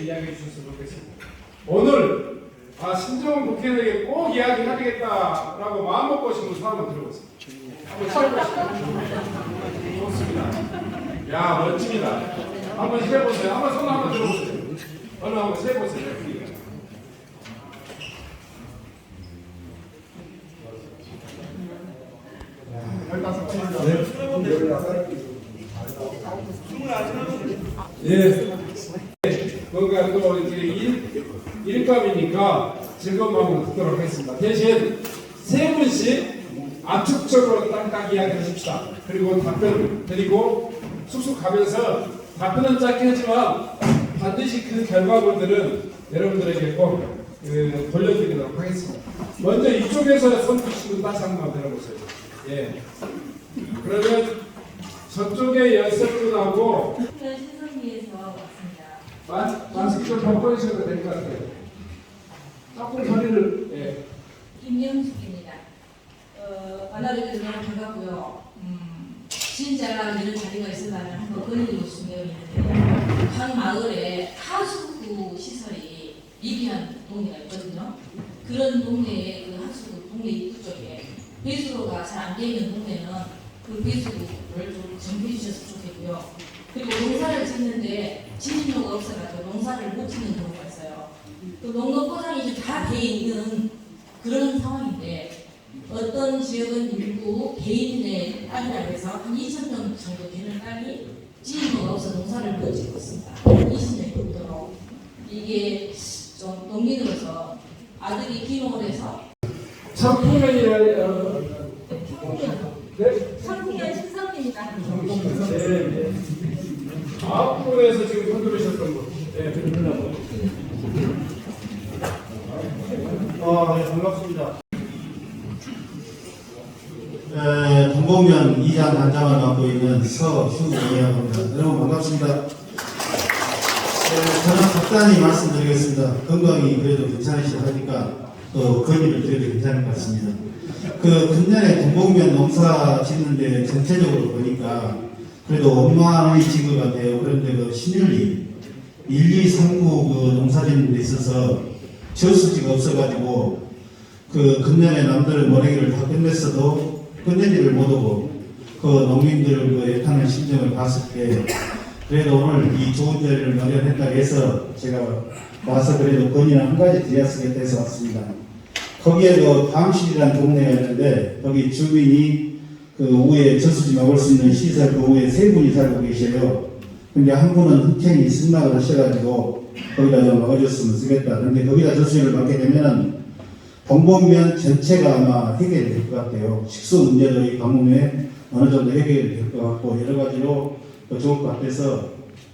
이야기해 주셨으면 좋겠습니다. 오늘 신정훈 국회의원에게 꼭 이야기해야 되겠다라고 마음먹고 오신 분 한번 들어보세요. 한번 쳐보세요. 좋습니다. 야, 멋집니다. 한번 해보세요. 한번 손 한번 들어보세요. 얼른 한번 세보세요. 예. 그러니까 또 이제 일감이니까 즐거운 마음으로 듣도록 하겠습니다. 대신 세 분씩 압축적으로 딱딱 이야기 하십시다. 그리고 답변 드리고 쑥쑥 가면서 답변은 짧게 하지만 반드시 그 결과물들은 여러분들에게 꼭 돌려드리도록 하겠습니다. 먼저 이쪽에서 손 드시고 다시 한번 들어보세요. 예. 그러면 저쪽에 여섯 분하고 신성리에서 왔습니다. 마스크 좀 바꿔주셔도 될 것 같아요. 조금 소리를. 예. 김영숙입니다. 만나뵙게 너무 반갑고요. 진짜 이런 자리가 있으면 한번 건의드리고 싶은 내용이 있는데요. 각 마을에 하수구 시설이 미비한 동네가 있거든요. 그런 동네에 그 하수구 동네 입구 쪽에 배수로가 잘 안 돼 있는 동네는 그 배수로를 좀 정비해 주셨으면 좋겠고요. 그리고 농사를 짓는데 지진료가 없어가지고 농사를 못 짓는 경우가 있어요. 그 농업 포장이 다 돼 있는 그런 상황인데 어떤 지역은 일부 개인의 땅이라고 해서 한 2,000년 정도 되는 땅이 지진료가 없어 농사를 못 짓고 있습니다. 20년이 넘도록 이게 좀 농민으로서 아들이 귀농을 해서 상품면이라 상품면 신성입니다. 네. 앞부분에서 지금 손 들으셨던 분. 네. 네, 반갑습니다. 동봉면 이장 단장을 맡고 있는 서휴이라고 합니다. 여러분 반갑습니다. 저는 간단히 말씀드리겠습니다. 건강이 그래도 괜찮으시다 하니까 또 건의를 드려도 괜찮을 것 같습니다. 그 금년에 동봉면 농사 짓는데 전체적으로 보니까 그래도 원만의 지구 같아요. 그런데 그 신윤리 1, 2, 3구 그 농사 짓는 데 있어서 저수지가 없어가지고 그 금년에 남들 머리기를 다 끝냈어도 끝내지를 못하고 그 농민들 그 애타는 심정을 봤을 때 그래도 오늘 이 좋은 자리를 마련했다고 해서 제가 와서 그래도 건의는 한 가지 드렸으겠다 해서 왔습니다. 거기에 그 다음실이라는 동네가 있는데 거기 주민이 그 오후에 저수지 막을 수 있는 시설 그 오후에 세 분이 살고 계셔요. 근데 한 분은 흑행이 승낙을 하셔가지고 거기다 좀 막아줬으면 쓰겠다. 근데 거기다 저수지를 막게 되면은 동봉면 전체가 아마 해결이 될 것 같아요. 식수 문제도 이 가뭄에 어느 정도 해결이 될 것 같고 여러 가지로 좋을 것 같아서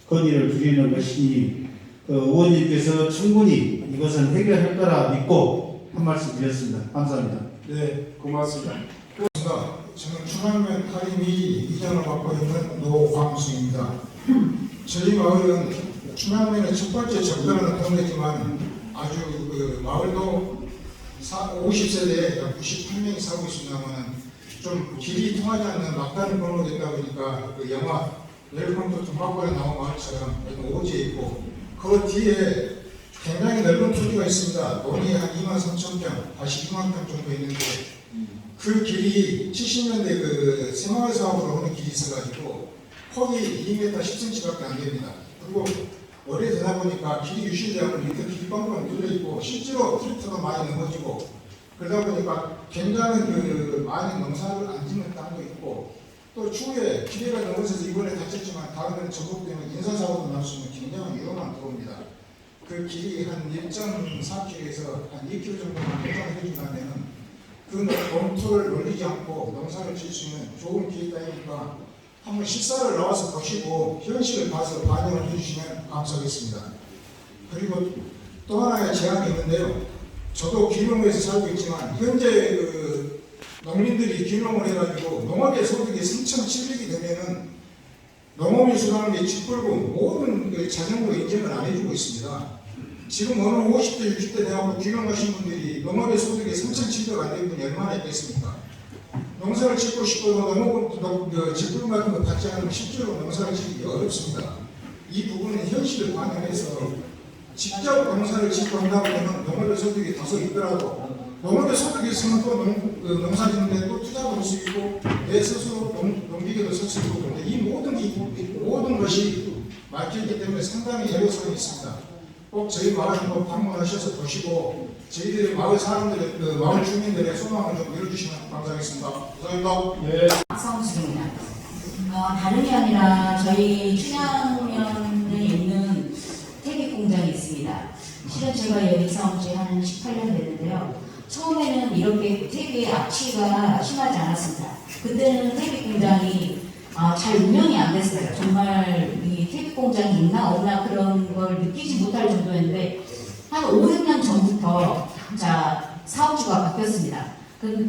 건의를 드리는 것이니 그 의원님께서 충분히 이것은 해결할 거라 믿고 한 말씀 드렸습니다. 감사합니다. 네, 고맙습니다. 저는 충남면 타림이 이장을 맡고 있는 노광수입니다. 저희 마을은 충남면의 첫 번째 접근하는 동네지만 아주 그 마을도 50세대에 약 98명이 살고 있습니다만 좀 길이 통하지 않는 막다른 번호가 되다 보니까 그 영화 웰컴 투 마을에 나온 마을처럼 오지에 있고 그 뒤에 굉장히 넓은 토지가 있습니다. 논이 한 23,000평, 42만 평 정도 있는데 그 길이 70년대 그 새마을 사업으로 오는 길이 있어가지고 폭이 2m 10cm밖에 안 됩니다. 그리고 오래되다 보니까 길이 유실되고 밑에 길방으로 눌려있고 실제로 트랙터도 많이 넘어지고 그러다 보니까 굉장히 그 많이 농사를 안 짓는 땅도 있고 또 추후에 기대가 넘어져서 이번에 다쳤지만 다음에는 전복되면 인사사고도 날 수 있는 굉장히 위험한 도로입니다. 그 길이 한 1.4km에서 한 2km 정도만 개장을 해준다면 그 농토를 놀리지 않고 농사를 지을 수 있는 좋은 기회다니까 한번 실사를 나와서 보시고 현실을 봐서 반영을 해주시면 감사하겠습니다. 그리고 또 하나의 제안이 있는데요. 저도 귀농에서 살고 있지만 현재 그 농민들이 귀농을 해가지고 농업의 소득이 3,700이 되면은 농업인 수당을 짓불고 모든 그 자전거 인증을 안 해주고 있습니다. 지금 어느 50대, 60대 돼가고 귀농하신 분들이 농업의 소득이 3,700 안 되는 분이 얼마나 있겠습니까? 농사를 짓고 싶어도 농업, 직불 같은 거 받지 않으면 실제로 농사를 짓기 어렵습니다. 이 부분은 현실을 반영해서 직접 농사를 짓고 한다고 하면 농업의 소득이 다소 있더라도 농업의 소득이 있으면 또 농사 짓는데 또 투자도 할 수 있고 내 스스로 농기계도 쓸 수 있고 그런데 이 모든 것이 막혀있기 때문에 상당히 애로사항이 있습니다. 꼭 저희 마을 한번 방문하셔서 보시고 저희들의 마을 사람들의 마을 주민들의 소망을 좀 이뤄주시면 감사하겠습니다. 감사합니다. 네. 박성수입니다. 다름이 아니라 저희 춘향면에 있는 태비 공장이 있습니다. 실은 제가 여기서 이제 한 18년 됐는데요. 처음에는 이렇게 태비의 악취가 심하지 않았습니다. 그때는 태비 공장이 잘 운영이 안 됐어요. 정말 이 태비 공장이 있나 없나 그런 걸 느끼지 못할 정도였는데 한 5~6년 전부터 자 사업주가 바뀌었습니다.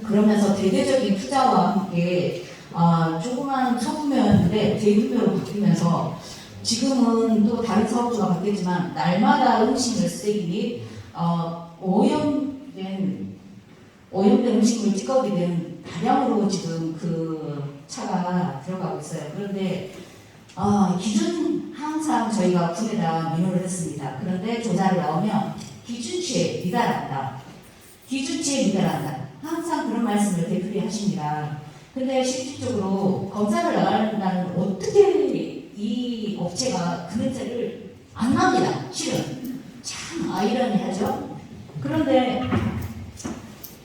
그러면서 대대적인 투자와 함께 조그만 소규모였는데 대규모로 바뀌면서 지금은 또 다른 사업주가 바뀌었지만 날마다 음식을 쓰레기 오염된 음식물 찌꺼기 등 다량으로 지금 그 차가 들어가고 있어요. 그런데 기준 항상 저희가 군에다 민원을 했습니다. 그런데 조사를 나오면 기준치에 미달한다. 기준치에 미달한다. 항상 그런 말씀을 되풀이 하십니다. 근데 실질적으로 검사를 나가는다는 어떻게 이 업체가 그 문제를 안 납니다. 실은 참 아이러니하죠. 그런데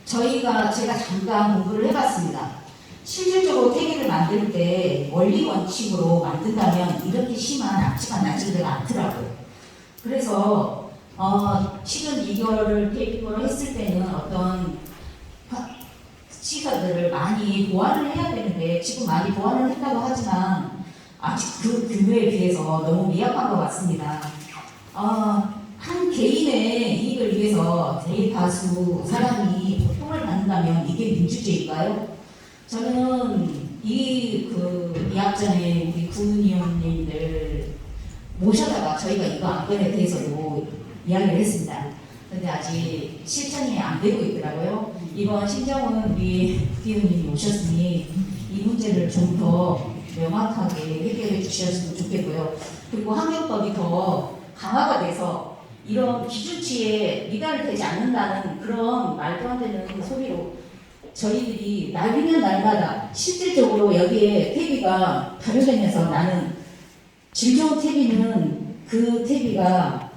제가 잠깐 공부를 해봤습니다. 실질적으로 태기를 만들 때 원리 원칙으로 만든다면 이렇게 심한 악취가 나지가 않더라고요. 그래서 실은 이거를 태기로 했을 때는 어떤 시설들을 많이 보완을 해야 되는데 지금 많이 보완을 했다고 하지만 아직 그 규모에 비해서 너무 미약한 것 같습니다. 한 개인의 이익을 위해서 대다수 사람이 고통을 받는다면 이게 민주주의일까요? 저는 이 약전에 우리 군의원님들 모셔다가 저희가 이거 안건에 대해서도 이야기를 했습니다. 근데 아직 실천이 안 되고 있더라고요. 이번 신정은 우리 국회의원님이 오셨으니 이 문제를 좀 더 명확하게 해결해 주셨으면 좋겠고요. 그리고 환경법이 더 강화가 돼서 이런 기준치에 미달되지 않는다는 그런 말도 안 되는 소리로 저희들이 날이면 날마다 실질적으로 여기에 퇴비가 발효되면서 나는 질 좋은 퇴비는 그 퇴비가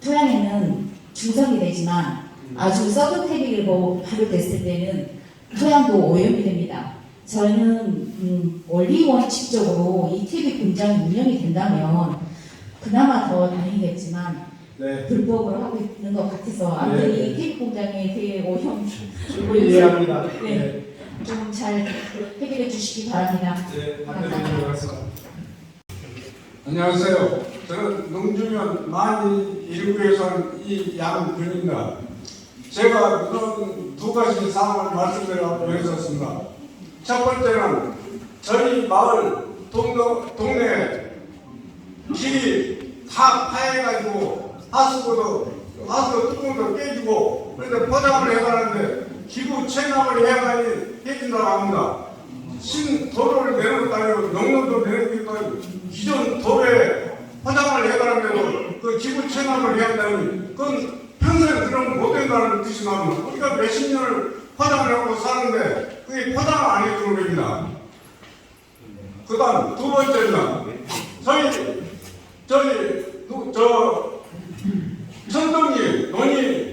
토양에는 중성이 되지만 아주 썩은 퇴비로 발효됐을 때는 토양도 오염이 됩니다. 저는 원리 원칙적으로 이 퇴비 공장이 운영이 된다면 그나마 더 다행이겠지만 네. 불법으로 하고 있는 것 같아서 아무튼 이 퇴비 공장에 대해 오염 충분히 이해합니다. 네. 좀 잘 해결해 주시기 바랍니다. 네, 답변드리도록 하겠습니다. 안녕하세요. 저는 농주면 많이 일구에서 한 이 양군입니다. 제가 그런 두 가지 사항을 말씀드리려고 했었습니다. 첫 번째는 저희 마을 동네 길이 다 파해가지고 하수 뚜껑도 깨지고 그런데 포장을 해가는데 기부 체납을 해야만이 해준다고 합니다. 신도로를 내는 것도 아니고 농로도 내는 것도 아니고 기존 도로에 포장을 해가는데도 그 기부 체납을 해야 한다니 그건 평생 그런 못 된다는 뜻이 나옵니다. 우리가 몇십 년을 포장을 하고 사는데 그게 포장을 안 해주는 겁니다. 그 다음 두 번째는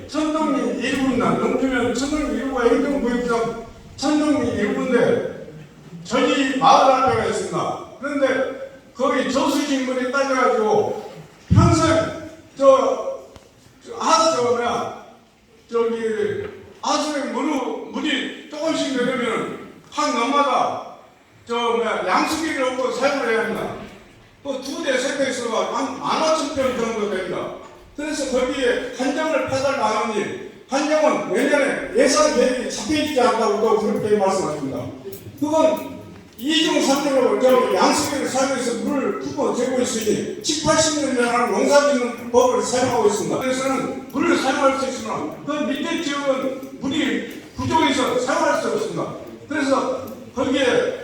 천동리 일부입니다. 농주면 천동리 일부가 행정구역상 천동리 일부인데 저희 마을 앞에가 있습니다. 그런데 거기 저수지물이 따져가지고 평생 하수에 물이 조금씩 내리면 한 넘마다 양수기를 얻고 사용을 해야 합니다. 또 2대, 3대 있어가 한 15,000평 정도 됩니다. 그래서 거기에 한정을 파달라 하니 한정은 내년에 예산 계획이 잡혀있지 않다고 또 그렇게 말씀하십니다. 그건 2중 3중으로 양수기를 사용해서 물을 푸고 재고 있으니 70~80년 전에 농사짓는 법을 사용하고 있습니다. 그래서는 물을 사용할 수 있으나 그 밑에 지역은 물이 부족해서 사용할 수 없습니다. 그래서 거기에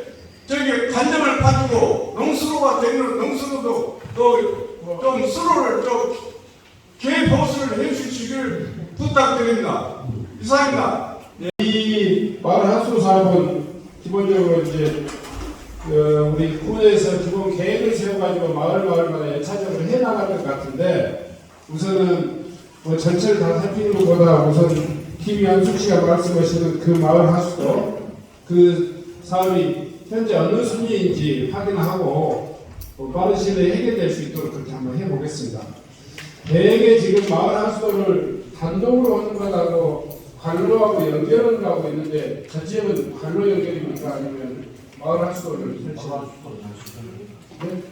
간정을 파주고 농수로가 되는 농수로도 좀 수로를 좀 부탁드립니다. 이상입니다. 이 마을 하수 사업은 기본적으로 이제 우리 군에서 기본 계획을 세워가지고 마을마다 예차적으로 해나갈 것 같은데 우선은 뭐 전체를 다 살피는 것보다 우선 김현숙 씨가 말씀하시는 그 마을 하수도 그 사업이 현재 어느 순위인지 확인하고 빠른 시일 내에 해결될 수 있도록 그렇게 한번 해보겠습니다. 대개 지금 마을 하수도를 단독으로 하는 거라고 관로하고 연결을 하고 있는데 저 지역은 관로 연결입니까? 아니면 마을 하수도를 설치하고 네?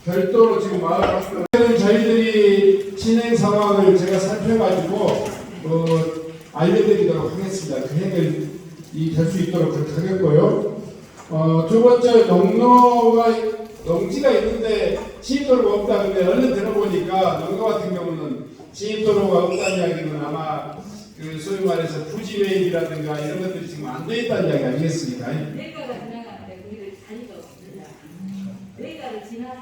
별도로 지금 마을 하수도는 저희들이 진행 상황을 제가 살펴가지고 알려드리도록 하겠습니다. 그 해결이 될 수 있도록 그렇게 하겠고요. 두 번째 농지가 있는데 시입도로가 없다는데 얼른 들어보니까 농가 같은 경우는 시입도로가 없다는 이야기는 아마 그 소위 말해서 부지매입이라든가 이런 것들이 지금 안 돼 있다는 이야기 아니겠습니까? 내가가 지나가는데 우리를 자리가 없습니다. 내가를 지나서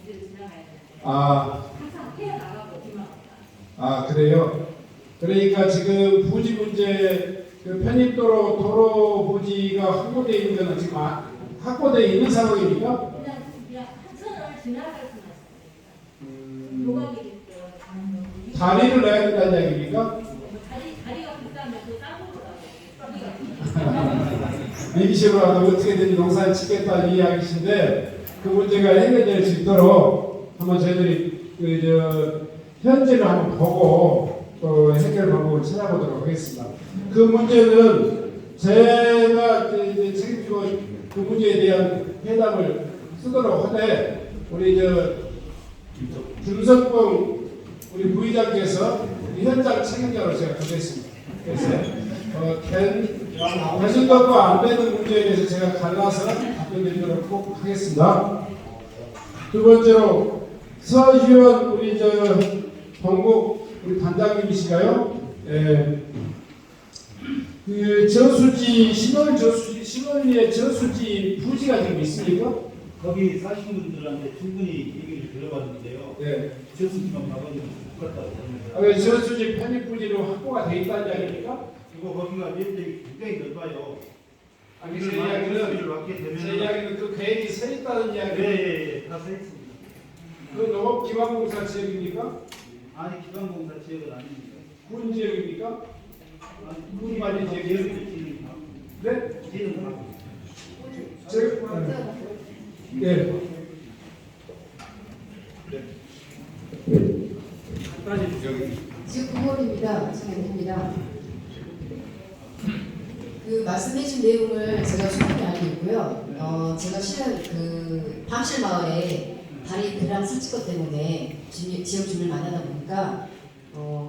우리를 지나가야 되는데 항상 헤어나가고 오기만 합니다. 그래요? 그러니까 지금 부지 문제 그 편입도로 도로 부지가 확보되어 있는 거는 지금 확보되어 있는 상황입니까? 그냥 한선을 지나갈 수만 있습니다. 요각이 됐든 다리를 내야 된다는 이야기입니까? 다리가 비싸면 그 땅으로 가고 임시로라도 어떻게든 농사를 짓겠다는 이야기신데 그 문제가 해결될 수 있도록 한번 저희들이 현재를 한번 보고 또 해결 방법을 찾아보도록 하겠습니다. 그 문제는 제가 이제 책임지고 그 문제에 대한 해답을 쓰도록 하되 우리 김석봉 우리 부의장께서 현장 책임자로 제가 두겠습니다. 그래서 대중적과 안 되는 문제에 대해서 제가 갈라서 답변드리도록 꼭 하겠습니다. 두 번째로 서희원 우리 동국 우리 단장님이시가요? 그 저수지 신월리에 저수지 부지가 지금 있습니까? 거기 사신 분들한테 충분히 얘기를 들어봤는데요. 네. 저수지만 가보니 똑같다고 합니다. 저수지 편입 부지로 확보가 돼 있다는 이야기입니까? 그리고 거기가 면적이 굉장히 넓어요. 아니 제 이야기는 그 계획이 서 있다는 이야기예요. 네, 다 써있습니다. 그 농업기반공사 지역입니까? 아니, 기반공사 지역은 아닙니다. 군 지역입니까? 아니, 군이 많이 지역이에요? 네? 지는 하고 네. 지금 9월입니다. 지금입니다. 그 말씀해준 내용을 제가 충분히 알고 있고요. 제가 실은 그 밤실 마을에 다리 배랑 설치 것 때문에 지역 주민을 만나다 보니까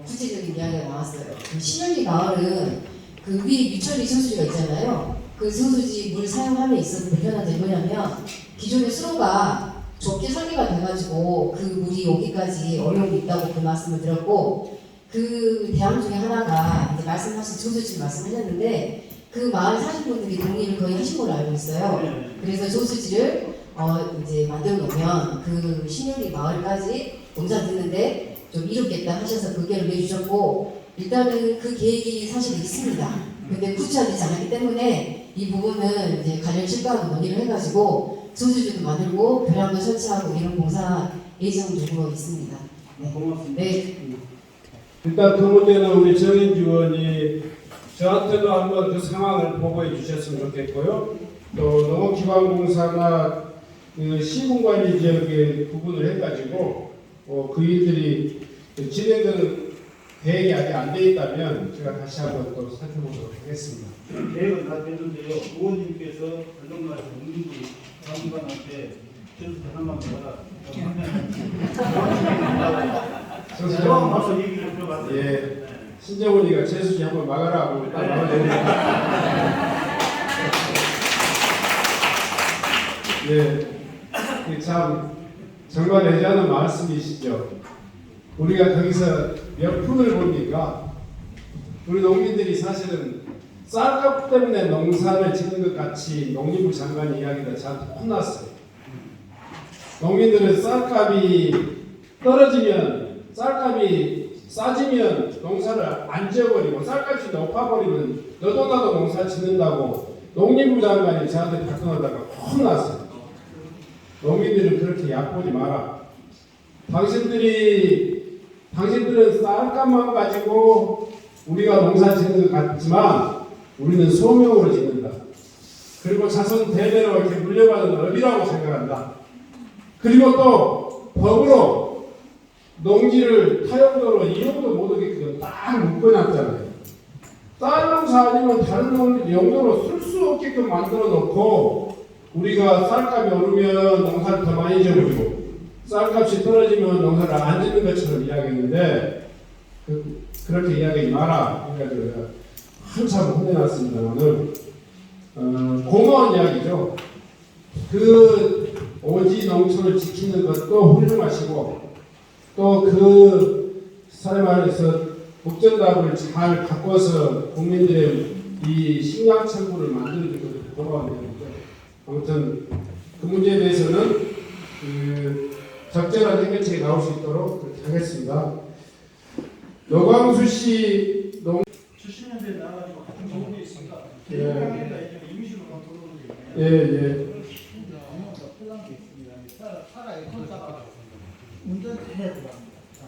구체적인 이야기가 나왔어요. 그 신현리 마을은 그 위 유천리 저수지가 있잖아요. 그 저수지 물 사용함에 있어서 불편한 점이 뭐냐면 기존의 수로가 좁게 설계가 돼가지고 그 물이 오기까지 어려움이 있다고 그 말씀을 드렸고 그 대안 중에 하나가 이제 말씀하신 저수지 말씀하셨는데 그 마을 사신 분들이 동의를 거의 하신 걸로 알고 있어요. 그래서 저수지를 이제 만들어 놓으면 그 신현리 마을까지 농사 짓는데 좀 이롭겠다 하셔서 그 계획을 내주셨고 일단은 그 계획이 사실 있습니다. 근데 구체화되지 않았기 때문에 이 부분은 이제 관련 실과하고 논의를 해가지고 저수지도 만들고 벼랑도 설치하고 이런 공사 예정 두고 있습니다. 네. 고맙습니다. 네. 일단 그 문제는 우리 정인주 의원이 저한테도 한번 그 상황을 보고해 주셨으면 좋겠고요. 또 농업기반공사나 그 시군관리 지역의 부분을 해가지고 그 일들이 진행되는 계획이 아직 안 돼 있다면 제가 다시 한번 또 살펴보도록 하겠습니다. 계획은 다 됐는데요. 의원님께서 전동가에서 농민들이 장관한테 저수지 하나만 봐라. 저는 와서 얘기를 들어봤어요. 예, 신정훈이가 재수지 한번 막아라고 일단 막아내니까. 예, 참 정말 애자는 말씀이시죠. 우리가 거기서 몇 푼을 보니까 우리 농민들이 사실은 쌀값 때문에 농사를 짓는 것 같이 농림부 장관이 이야기가 잘 혼났어요. 농민들은 쌀값이 떨어지면 쌀값이 싸지면 농사를 안 지어버리고 쌀값이 높아버리면 너도 나도 농사 짓는다고 농림부 장관이 저한테 발동하다가 혼났어요. 농민들은 그렇게 얕보지 마라. 당신들은 쌀값만 가지고 우리가 농사 짓는 것 같지만 우리는 소명으로 짓는다. 그리고 자손 대대로 이렇게 물려받은 업이라고 생각한다. 그리고 또 법으로 농지를 타용도로 이용도 못하게끔 딱 묶어놨잖아요. 쌀 농사 아니면 다른 용도로 쓸 수 없게끔 만들어 놓고 우리가 쌀값이 오르면 농사를 더 많이 지어버리고 쌀값이 떨어지면 농사를 안 짓는 것처럼 이야기했는데 그렇게 이야기하지 마라. 그러니까 제가 한참 혼내놨습니다만은 고마운 이야기죠. 그 오지 농촌을 지키는 것도 훌륭하시고 또 그 사회 말에서 국정답을 잘 바꿔서 국민들의 이 식량 창구를 만드는 것도 고마운 이야기죠. 아무튼 그 문제에 대해서는 적절한 해결책이 나올 수 있도록 그렇게 하겠습니다. 노광수 씨 70년대에 나와가지고 같은 경우에 있습니다. 예. 이제 임시로 들어오는 예.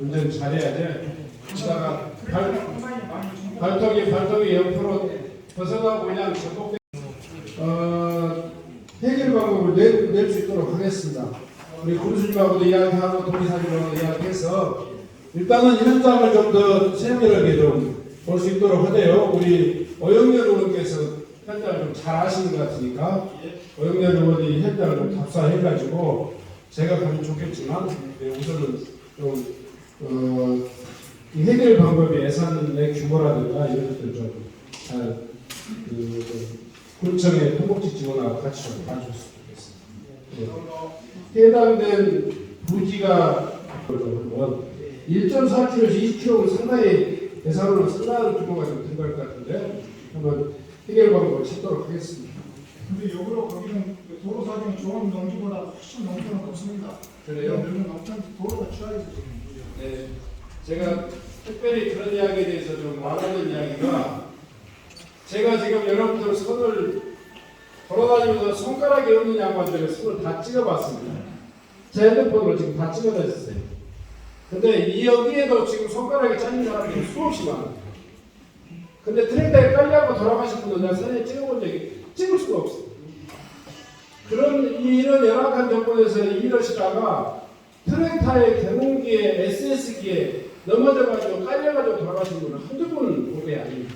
운전 잘해야지. 지다가 발톱이 옆으로 벗어나고 그냥 전복돼. 해결 방법을 낼 수 있도록 하겠습니다. 우리 군수님하고도 이야기하고 동의사님하고도 이야기해서 일단은 현장을 좀 더 세밀하게 좀 볼 수 있도록 하네요. 우리 오영렬 의원께서 현장을 좀 잘 아시는 것 같으니까 오영렬 의원이 현장을 좀 답사해가지고 제가 가면 좋겠지만 우선은 좀 이 해결 방법이 예산의 규모라든가 이런 것들 좀잘 군청의 통복지 지원하고 같이 좀 봐줬으면 좋겠습니다. 해당된 부지가 1.4km에서 20km는 상당히 예산으로 상당한 규모가 좀 들어갈 것 같은데 한번 해결 방법을 찾도록 하겠습니다. 근데 역으로 거기는 도로 사정이 좋은 농지보다 훨씬 농촌은 없습니다. 그래요? 늙은 농촌 도로가 취하해서 지금. 네, 제가 특별히 그런 이야기에 대해서 좀 말하는 이야기가 제가 지금 여러분들 손을 돌아다니면서 손가락이 없는 양반들의 손을 다 찍어봤습니다. 제 핸드폰으로 지금 다 찍어냈어요. 근데 이 여기에도 지금 손가락이 잘린 사람이 수없이 많아요. 근데 트랙터에 깔려고 돌아가신 분은 내가 사진에 찍어본 적이 찍을 수가 없어요. 이런 열악한 조건에서 이러시다가 트랙터의 개봉기에 SS기에 넘어져가지고 깔려가지고 돌아가신 분은 한두 분은 본 게 아닙니다.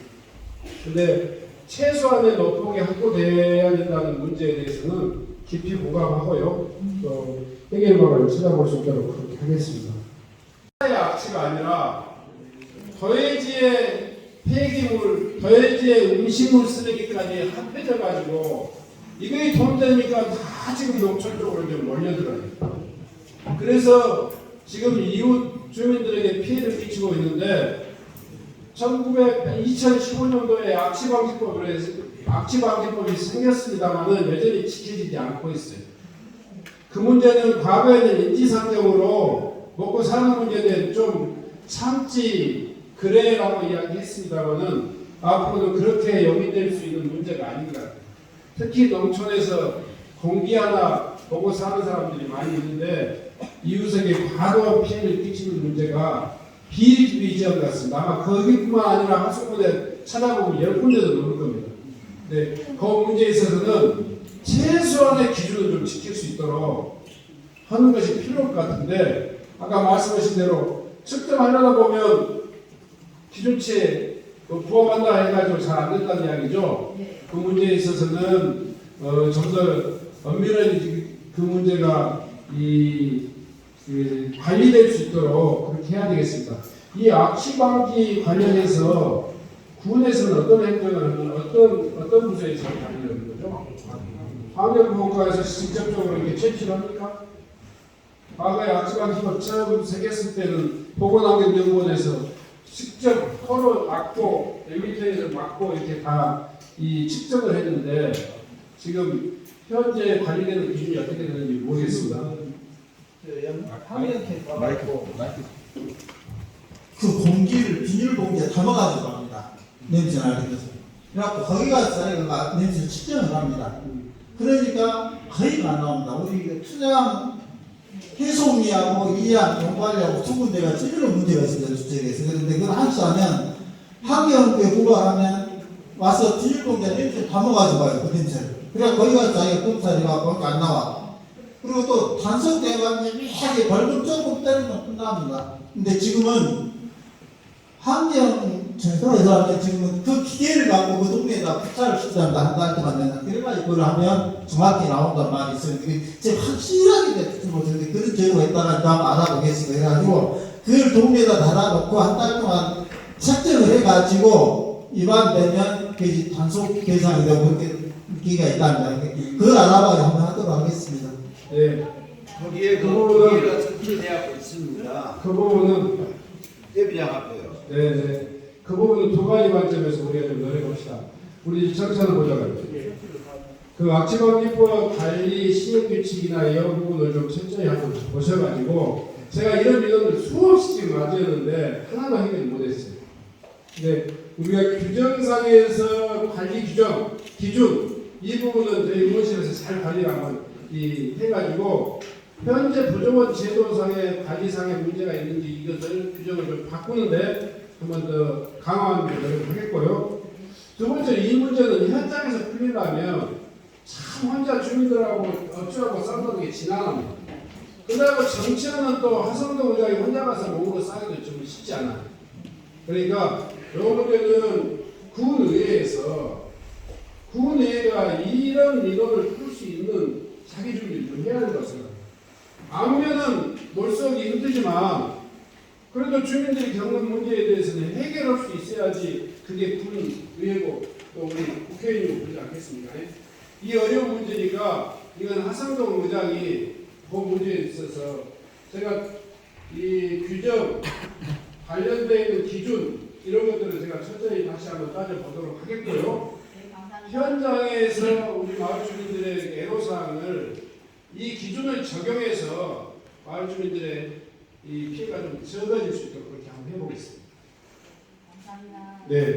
근데 최소한의 노폭이 확보돼야 된다는 문제에 대해서는 깊이 공감하고요. 또 해결방안을 찾아볼 수 있도록 그렇게 하겠습니다. 하나의 악취가 아니라 더해지의 폐기물, 더해지의 음식물 쓰레기까지 합해져가지고 이게 돈 되니까 다 지금 농촌 쪽으로 좀 몰려들어요. 그래서 지금 이웃 주민들에게 피해를 끼치고 있는데 2015년도에 악취방지법이 생겼습니다만은 여전히 지켜지지 않고 있어요. 그 문제는 과거에는 인지상정으로 먹고 사는 문제는 좀 참지 그래라고 이야기했습니다만은 앞으로는 그렇게 영위될 수 있는 문제가 아닌 것 같아요. 특히 농촌에서 공기 하나 보고 사는 사람들이 많이 있는데 이웃에게 과도한 피해를 끼치는 문제가 비일비재한 것 같습니다. 아마 거기뿐만 아니라 한꺼번에 찾아보면 10군데도 넘을 겁니다. 네, 그 문제에 있어서는 최소한의 기준을 좀 지킬 수 있도록 하는 것이 필요할 것 같은데 아까 말씀하신 대로 측정하려다 보면 기준치에 부합한다 해가지고 잘 안 된다는 이야기죠. 그 문제에 있어서는 좀 더 엄밀하게 그 문제가 관리될 수 있도록 그렇게 해야 되겠습니다. 이 악취 방지 관련해서 군에서는 어떤 행정을 하는 어떤 부서에서 관리하는 거죠? 환경보호과에서 직접적으로 이렇게 채취를 합니까? 과거에 악취 방지법 처음 생겼을 때는 보건환경연구원에서 직접 코로 막고 1m에서 막고 이렇게 다 이 측정을 했는데 지금 현재 관리되는 기준이 어떻게 되는지 모르겠습니다. 화면 마이크 그 공기를 비닐봉지에 담아가지고 합니다. 냄새 나는 것을. 그래갖고 거기 가서 자기가 냄새를 측정을 합니다. 그러니까 거의 안 나옵니다. 우리 투자한 해송이하고 이양 경관리하고 두 군데가 찔러 문제가 있습니다. 주택에서. 그런데 그걸 합수하면 환경부에 고발하면 와서 비닐봉지에 냄새를 담아가지고 가요. 그 냄새를. 그래서 거기 가서 자기가 검사해갖고 안 나와. 그리고 또 단속대가 미미하게 벌금 조금 때리면 끝납니다. 근데 지금은 환경청에서 하면 지금은 그 기계를 갖고 그 동네에다 부차를 시키합니다. 한 달 동안 내나. 그래가지고 그걸 하면 정확히 나온단 말이 있어요. 지금 확실하게 듣지 못했는데 그런 제도가 있다가 다음 알아보겠습니다. 해가지고 그걸 동네에다 달아놓고 한 달 동안 책정을 해가지고 위반되면 그 단속 대상이 되고 그렇게 기계가 있답니다. 그걸 알아봐야 한번 하도록 하겠습니다. 네. 거기에 그 그 부분은- 기계가 설치되어 있습니다. 그 부분은 대비하고요. 네네. 그 부분은 두 가지 관점에서 우리가 좀 노려봅시다. 우리 정차를 보자고요. 그 악취방지법 관리 시행규칙이나 이런 부분을 좀 철저히 한번 보셔가지고 제가 이런 민원을 수없이 지금 맞이했는데 하나도 해결 못했어요. 근데 우리가 규정상에서 관리 규정, 기준 이 부분은 저희 의원실에서 잘 관리를 한번 해가지고 현재 부조원 제도상의 관리상의 문제가 있는지 이것을 규정을 좀 바꾸는데 한번 더 강화하는 노력을 하겠고요. 두 번째 이 문제는 현장에서 풀리려면 참 혼자 주민들하고 어쩌고 싸우는 게 지나갑니다. 그다음에 정치하는 또 하성동 의장이 혼자 가서 몸으로 싸기도 좀 쉽지 않아요. 그러니까 이 문제는 군의회가 이런 민원을 풀 수 있는 자기 준비를 좀 해야 된다고 생각합니다. 아무면은 몰수하기 힘들지만 그래도 주민들이 겪는 문제에 대해서는 해결할 수 있어야지 그게 군의회고 또 우리 국회의원이고 그러지 않겠습니까? 이 어려운 문제니까 이건 하성동 의장이 그 문제에 있어서 제가 이 규정 관련되어 있는 기준 이런 것들을 제가 철저히 다시 한번 따져보도록 하겠고요. 현장에서 우리 마을 주민들의 애로사항을 이 기준을 적용해서 마을 주민들의 이 피해가 좀 적어질 수 있도록 그렇게 한번 해보겠습니다. 감사합니다. 네.